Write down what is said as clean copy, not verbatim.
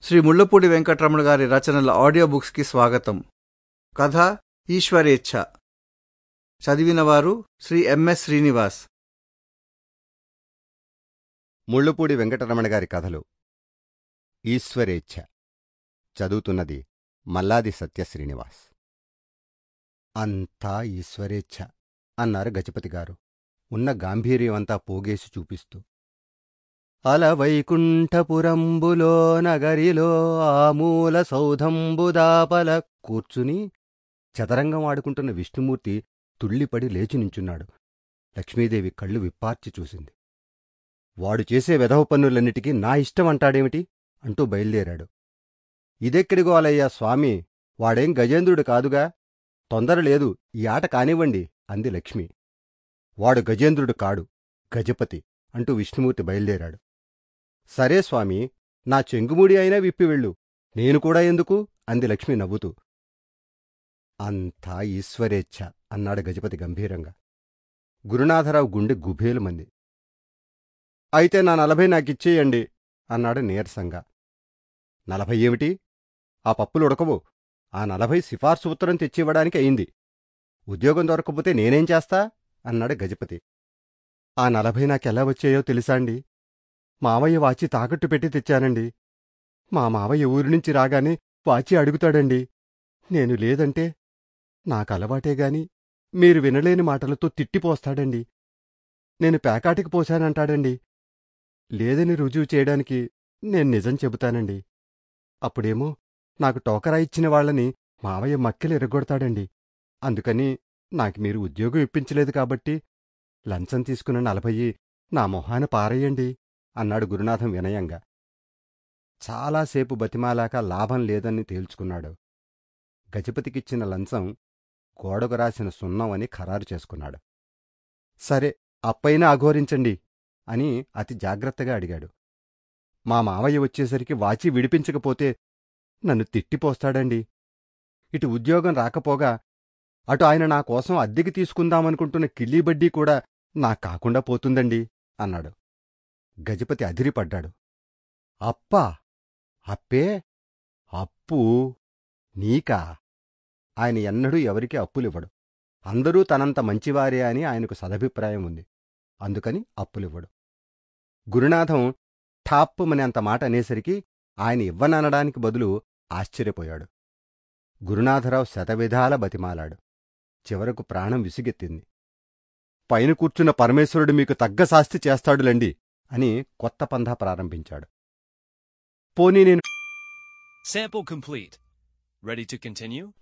శ్రీ ముళ్లపూడి వెంకటరమణ గారి రచనల ఆడియో బుక్స్కి స్వాగతం. కథ ఈశ్వరేచ్ఛ. చదివినవారు శ్రీ ఎంఎస్ శ్రీనివాస్. ముళ్లపూడి వెంకటరమణ గారి కథలు ఈశ్వరేచ్ఛ. చదువుతున్నది మల్లాది సత్యశ్రీనివాస్. అంతా ఈశ్వరేచ్ఛ అన్నారు గజపతిగారు ఉన్న గాంభీర్యమంతా పోగేసి చూపిస్తూ. అలవైకుంఠపురంబులో నగరిలో ఆమూల సౌధంబుదాపల కూర్చుని చదరంగం ఆడుకుంటున్న విష్ణుమూర్తి తుళ్ళిపడి లేచి నించున్నాడు. లక్ష్మీదేవి కళ్ళు విప్పార్చి చూసింది. వాడు చేసే వెధవ పన్నులన్నిటికీ నా ఇష్టం అంటాడేమిటి అంటూ బయల్దేరాడు. ఇదెక్కడిగోలయ్యా స్వామి, వాడేం గజేంద్రుడు కాదుగా, తొందరలేదు, ఈ ఆట కానివ్వండి అంది లక్ష్మి. వాడు గజేంద్రుడు కాడు, గజపతి అంటూ విష్ణుమూర్తి బయల్దేరాడు. సరే స్వామి, నా చెంగుముడి అయినా విప్పి వెళ్ళు, నేను కూడా ఎందుకు అంది లక్ష్మి నవ్వుతూ. అంతా ఈశ్వరేచ్ఛ అన్నాడు గజపతి గంభీరంగా. గురునాథరావు గుండె గుబేలుమంది. అయితే నా 40 నాకిచ్చేయండి అన్నాడు నీరసంగా. 40 ఏమిటి? ఆ పప్పులు ఉడకవు. ఆ 40 సిఫార్సు ఉత్తరం తెచ్చివ్వడానికి అయింది. ఉద్యోగం దొరకపోతే నేనేం చేస్తా అన్నాడు గజపతి. ఆ 40 నాకెలా వచ్చాయో తెలుసాండి? మావయ్య వాచి తాకట్టు పెట్టి తెచ్చానండి. మా మావయ్య ఊరి నుంచి రాగానే వాచి అడుగుతాడండి. నేను లేదంటే నాకలవాటేగాని మీరు వినలేని మాటలతో తిట్టిపోస్తాడండి. నేను పేకాటికి పోశానంటాడండి. లేదని రుజువు చేయడానికి నేను నిజం చెబుతానండి. అప్పుడేమో నాకు టోకరా ఇచ్చిన వాళ్ళని మావయ్య మక్కెలు ఎరగొడతాడండి. అందుకని నాకు మీరు ఉద్యోగం ఇప్పించలేదు కాబట్టి లంచం తీసుకున్న 40 నా మొహాన పారేయండి అన్నాడు గురునాథం వినయంగా. చాలాసేపు బతిమాలాక లాభం లేదని తేల్చుకున్నాడు. గజపతికిచ్చిన లంచం గోడకు రాసిన సున్నం అని ఖరారు చేసుకున్నాడు. సరే, అప్పైనా అఘోరించండి అని అతి జాగ్రత్తగా అడిగాడు. మా మావయ్య వచ్చేసరికి వాచి విడిపించకపోతే నన్ను తిట్టిపోస్తాడండి. ఇటు ఉద్యోగం రాకపోగా అటు ఆయన నా కోసం అద్దెకి తీసుకుందామనుకుంటున్న కిళ్ళీబడ్డీ కూడా నా కాకుండా పోతుందండి అన్నాడు. గజపతి అదిరిపడ్డాడు. అప్పా? అప్పే? అప్పు నీకా? ఆయన ఎన్నడూ ఎవరికీ అప్పులివ్వడు. అందరూ తనంత మంచివారే అని ఆయనకు సదభిప్రాయం ఉంది. అందుకని అప్పులివ్వడు. గురునాథం ఠాప్పుమని అంత మాట అనేసరికి ఆయన ఇవ్వననడానికి బదులు ఆశ్చర్యపోయాడు. గురునాథరావు శతవిధాల బతిమాలాడు. చివరకు ప్రాణం విసిగెత్తింది. పైన కూర్చున్న పరమేశ్వరుడు మీకు తగ్గ శాస్తి చేస్తాడులండి అని కొత్త పంధా ప్రారంభించాడు. పోనీ నేను Sample complete. Ready to continue?